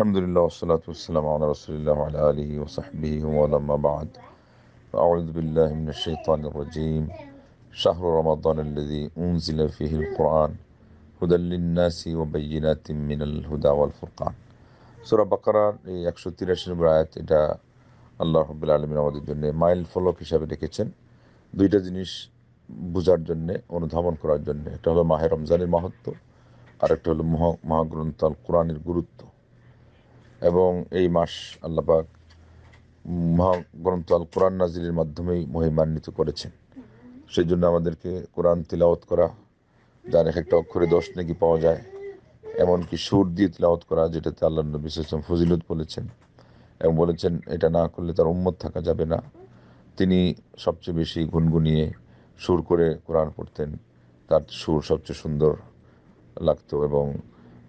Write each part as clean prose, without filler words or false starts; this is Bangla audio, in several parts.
আলহামদুলিল্লাহ ওয়াসসালাতু ওয়াসসালামু আলা রাসূলিল্লাহ ওয়া আলা আলিহি ওয়া সাহবিহি ওয়া আম্মা বা'দ। আউযু বিল্লাহি মিনাশ শাইতানির রাজীম। শাহরু রমাদানাল্লাযী উনজিলা ফীহিল কুরআন হুদাল লিন-নাসি ওয়া বায়্যিনাতিম মিনাল হুদা ওয়াল ফুরকান। সূরা বাকারার এই 183 নম্বর আয়াত, এটা আল্লাহ রাব্বুল আলামিন আমাদের জন্য মাইল ফলক হিসাবে রেখেছেন দুইটা জিনিস বোঝার জন্যে, অনুধাবন করার জন্য। একটা হলো মাহে রমজানের মাহাত্ম্য, আর একটা হলো মহাগ্রন্থ আল কোরআনের গুরুত্ব। এবং এই মাস আল্লাহ পাক মহাগ্রন্থ আল কোরআন নাজিলের মাধ্যমেই মহিমান্বিত করেছেন। সেই জন্য আমাদেরকে কোরআন তিলাওয়াত করা, যার এক একটা অক্ষরে 10 নেকি পাওয়া যায়, এমনকি সুর দিয়ে তিলাওয়াত করা, যেটাতে আল্লাহ নবী সাল্লাল্লাহু আলাইহি ওয়াসাল্লাম ফজিলত বলেছেন এবং বলেছেন এটা না করলে তার উম্মত থাকা যাবে না। তিনি সবচেয়ে বেশি গুনগুনিয়ে সুর করে কোরআন পড়তেন, তার সুর সবচেয়ে সুন্দর লাগতো এবং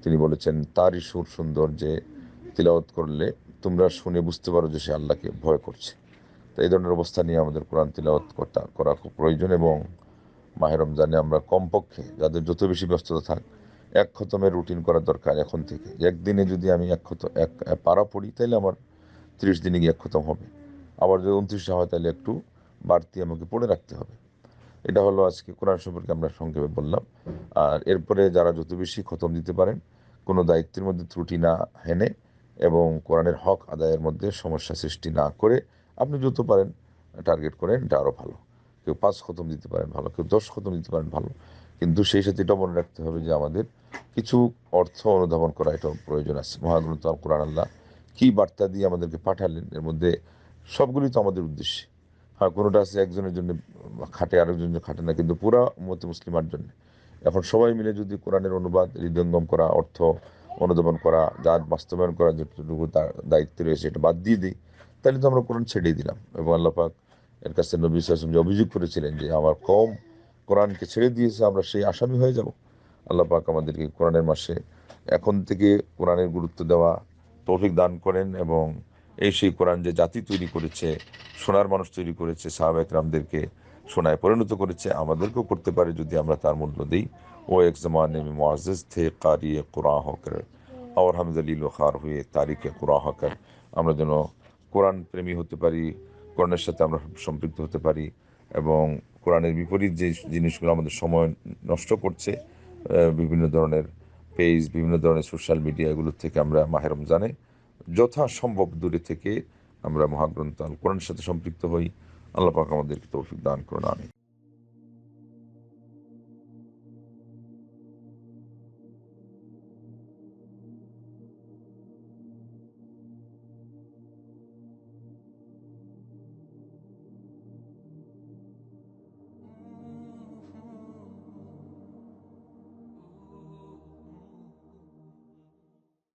তিনি বলেছেন তারই সুর সুন্দর, যে তিলাওয়াত করলে তোমরা শুনে বুঝতে পারো যে সে আল্লাহকে ভয় করছে। তো এই ধরনের অবস্থা নিয়ে আমাদের কোরআন তিলাওয়াত করা খুব প্রয়োজন। এবং মাহে রমজানে আমরা কমপক্ষে, যাদের যত বেশি ব্যস্ততা থাক, এক খতমের রুটিন করা দরকার এখন থেকে। একদিনে যদি আমি এক পারা পড়ি, তাহলে আমার 30 দিনে গিয়ে এক খতম হবে। আবার যদি 29 হয়, তাহলে একটু বাড়তি আমাকে পড়ে রাখতে হবে। এটা হলো আজকে কোরআন সম্পর্কে আমরা সংক্ষেপে বললাম। আর এরপরে যারা যত বেশি খতম দিতে পারেন, কোনো দায়িত্বের মধ্যে ত্রুটি না হেনে এবং কোরআনের হক আদায়ের মধ্যে সমস্যা সৃষ্টি না করে আপনি যত পারেন টার্গেট করেন, এটা আরও ভালো। কেউ 5 খতম দিতে পারেন ভালো, কেউ 10 খতম দিতে পারেন ভালো, কিন্তু সেই সাথে এটা মনে রাখতে হবে যে আমাদের কিছু অর্থ অনুধাবন করা এটা প্রয়োজন আছে। মহাগ্রন্থ আল কোরআন আল্লাহ কী বার্তা দিয়ে আমাদেরকে পাঠালেন, এর মধ্যে সবগুলি তো আমাদের উদ্দেশ্যে। হ্যাঁ, কোনোটা আছে একজনের জন্য খাটে, আরেকজনের জন্য খাটে না, কিন্তু পুরা উম্মতে মুসলিমার জন্য। এখন সবাই মিলে যদি কোরআনের অনুবাদ, হৃদয়ঙ্গম করা, অর্থ অনুধাবন করা, যা বাস্তবায়ন করা যেটুকু তার দায়িত্ব রয়েছে, এটা বাদ দিয়ে দিই, তাহলে তো আমরা কোরআন ছেড়েই দিলাম। এবং আল্লাহ পাক এর কাছে নবী সাল্লাল্লাহু আলাইহি ওয়াসাল্লাম যে অভিযোগ করেছিলেন যে আমার কওম কোরআনকে ছেড়ে দিয়েছে, আমরা সেই আসামি হয়ে যাব। আল্লাহ পাক আমাদেরকে কোরআনের মাসে এখন থেকে কোরআনের গুরুত্ব দেওয়া তৌফিক দান করেন। এবং এই সেই কোরআন যে জাতি তৈরি করেছে, সোনার মানুষ তৈরি করেছে, সাহাবা একরামদেরকে সোনায় পরিণত করেছে, আমাদেরকেও করতে পারে যদি আমরা তার মূল্য দিই। ও এক জমানে में मुअज़्ज़ज़ थे क़ारी कुरान होकर और हम ज़लील व ख़ार हुए तारिक कुरान होकर। আমরা যেন কোরআন প্রেমী হতে পারি, কোরআনের সাথে আমরা সম্পৃক্ত হতে পারি এবং কোরআনের বিপরীত যে জিনিসগুলো আমাদের সময় নষ্ট করছে, বিভিন্ন ধরনের পেজ, বিভিন্ন ধরনের সোশ্যাল মিডিয়া, এগুলোর থেকে আমরা মাহে রমজানে যথাসম্ভব দূরে থেকে আমরা মহাগ্রন্থ আল কোরআনের সাথে সম্পৃক্ত হই। আল্লাহ পাক আমাদেরকে তৌফিক দান করুন, আমিন।